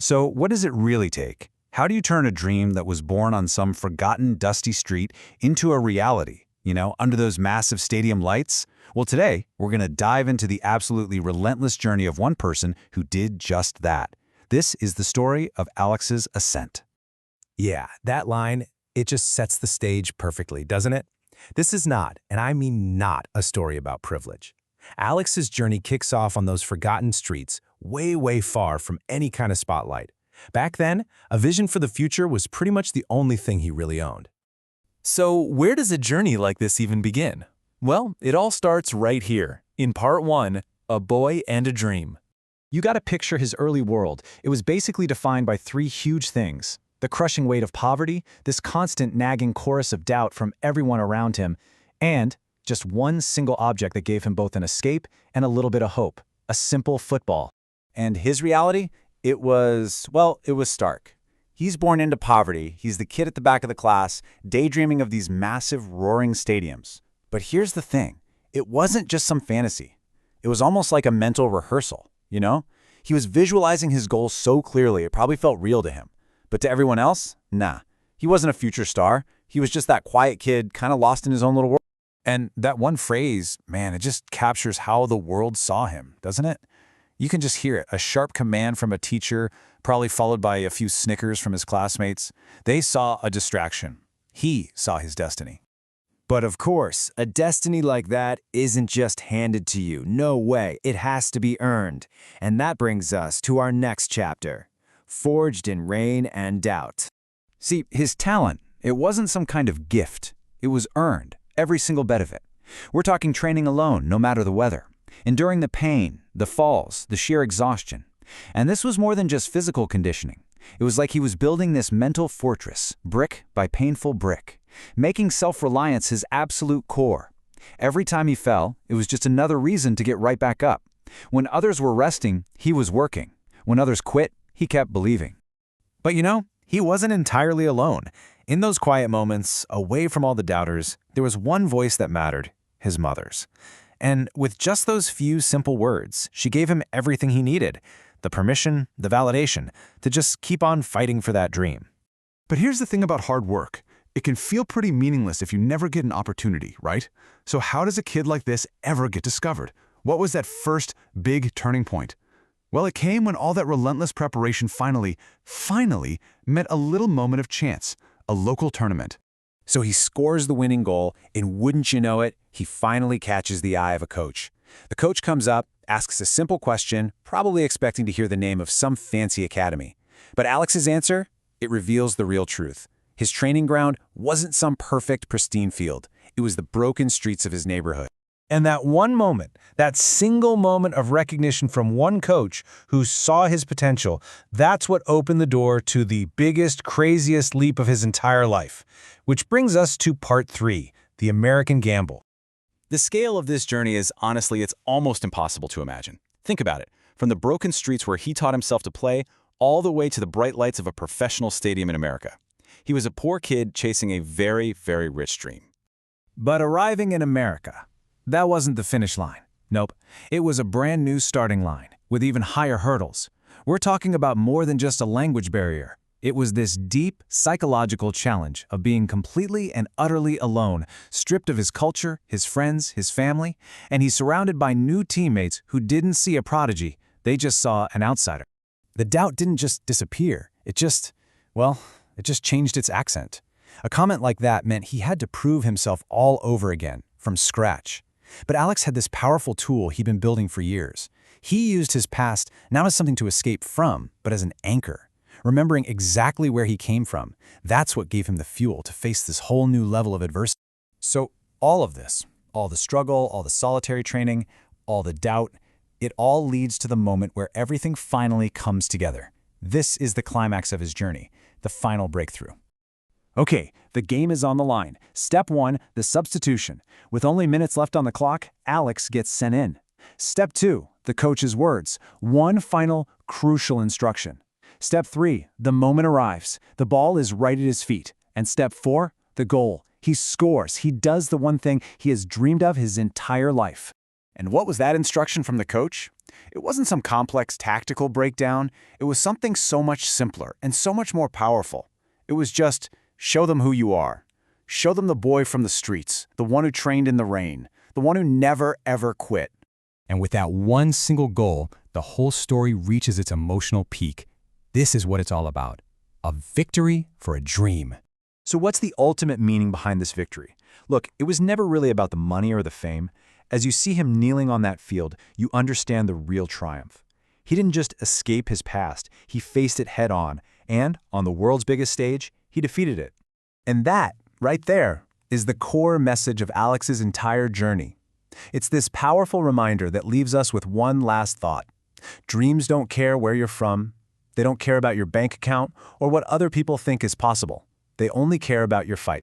So what does it really take? How do you turn a dream that was born on some forgotten dusty street into a reality, under those massive stadium lights? Well, today, we're going to dive into the absolutely relentless journey of one person who did just that. This is the story of Alex's ascent. Yeah, that line, it just sets the stage perfectly, doesn't it? This is not, and I mean not, a story about privilege. Alex's journey kicks off on those forgotten streets, way, way far from any kind of spotlight. Back then, a vision for the future was pretty much the only thing he really owned. So where does a journey like this even begin? Well, it all starts right here, in part 1, A Boy and a Dream. You got to picture his early world. It was basically defined by three huge things: the crushing weight of poverty, this constant nagging chorus of doubt from everyone around him, and just one single object that gave him both an escape and a little bit of hope: a simple football. And his reality? It was stark. He's born into poverty. He's the kid at the back of the class, daydreaming of these massive, roaring stadiums. But here's the thing. It wasn't just some fantasy. It was almost like a mental rehearsal, He was visualizing his goals so clearly, it probably felt real to him. But to everyone else, nah. He wasn't a future star. He was just that quiet kid, kind of lost in his own little world. And that one phrase, man, it just captures how the world saw him, doesn't it? You can just hear it, a sharp command from a teacher, probably followed by a few snickers from his classmates. They saw a distraction. He saw his destiny. But of course, a destiny like that isn't just handed to you. No way. It has to be earned. And that brings us to our next chapter, Forged in Rain and Doubt. See, his talent, it wasn't some kind of gift. It was earned, every single bit of it. We're talking training alone, no matter the weather. Enduring the pain, the falls, the sheer exhaustion. And this was more than just physical conditioning. It was like he was building this mental fortress, brick by painful brick, making self-reliance his absolute core. Every time he fell, it was just another reason to get right back up. When others were resting, he was working. When others quit, he kept believing. But he wasn't entirely alone. In those quiet moments, away from all the doubters, there was one voice that mattered: his mother's. And with just those few simple words, she gave him everything he needed: the permission, the validation, to just keep on fighting for that dream. But here's the thing about hard work. It can feel pretty meaningless if you never get an opportunity, right? So how does a kid like this ever get discovered? What was that first big turning point? Well, it came when all that relentless preparation finally met a little moment of chance, a local tournament. So he scores the winning goal, and wouldn't you know it, he finally catches the eye of a coach. The coach comes up, asks a simple question, probably expecting to hear the name of some fancy academy. But Alex's answer? It reveals the real truth. His training ground wasn't some perfect, pristine field. It was the broken streets of his neighborhood. And that one moment, that single moment of recognition from one coach who saw his potential, that's what opened the door to the biggest, craziest leap of his entire life. Which brings us to part 3, the American Gamble. The scale of this journey is, honestly, it's almost impossible to imagine. Think about it. From the broken streets where he taught himself to play, all the way to the bright lights of a professional stadium in America. He was a poor kid chasing a very, very rich dream. But arriving in America, that wasn't the finish line. Nope, it was a brand new starting line, with even higher hurdles. We're talking about more than just a language barrier. It was this deep, psychological challenge of being completely and utterly alone, stripped of his culture, his friends, his family, and he's surrounded by new teammates who didn't see a prodigy, they just saw an outsider. The doubt didn't just disappear, it just changed its accent. A comment like that meant he had to prove himself all over again, from scratch. But Alex had this powerful tool he'd been building for years. He used his past not as something to escape from, but as an anchor. Remembering exactly where he came from, that's what gave him the fuel to face this whole new level of adversity. So all of this, all the struggle, all the solitary training, all the doubt, it all leads to the moment where everything finally comes together. This is the climax of his journey, the final breakthrough. Okay, the game is on the line. Step 1, the substitution. With only minutes left on the clock, Alex gets sent in. Step 2, the coach's words. One final, crucial instruction. Step 3, the moment arrives. The ball is right at his feet. And step 4, the goal. He scores. He does the one thing he has dreamed of his entire life. And what was that instruction from the coach? It wasn't some complex tactical breakdown. It was something so much simpler and so much more powerful. It was just, show them who you are. Show them the boy from the streets, the one who trained in the rain, the one who never, ever quit. And with that one single goal, the whole story reaches its emotional peak. This is what it's all about. A victory for a dream. So what's the ultimate meaning behind this victory? Look, it was never really about the money or the fame. As you see him kneeling on that field, you understand the real triumph. He didn't just escape his past, he faced it head on, and, on the world's biggest stage, he defeated it. And that, right there, is the core message of Alex's entire journey. It's this powerful reminder that leaves us with one last thought. Dreams don't care where you're from. They don't care about your bank account or what other people think is possible. They only care about your fight.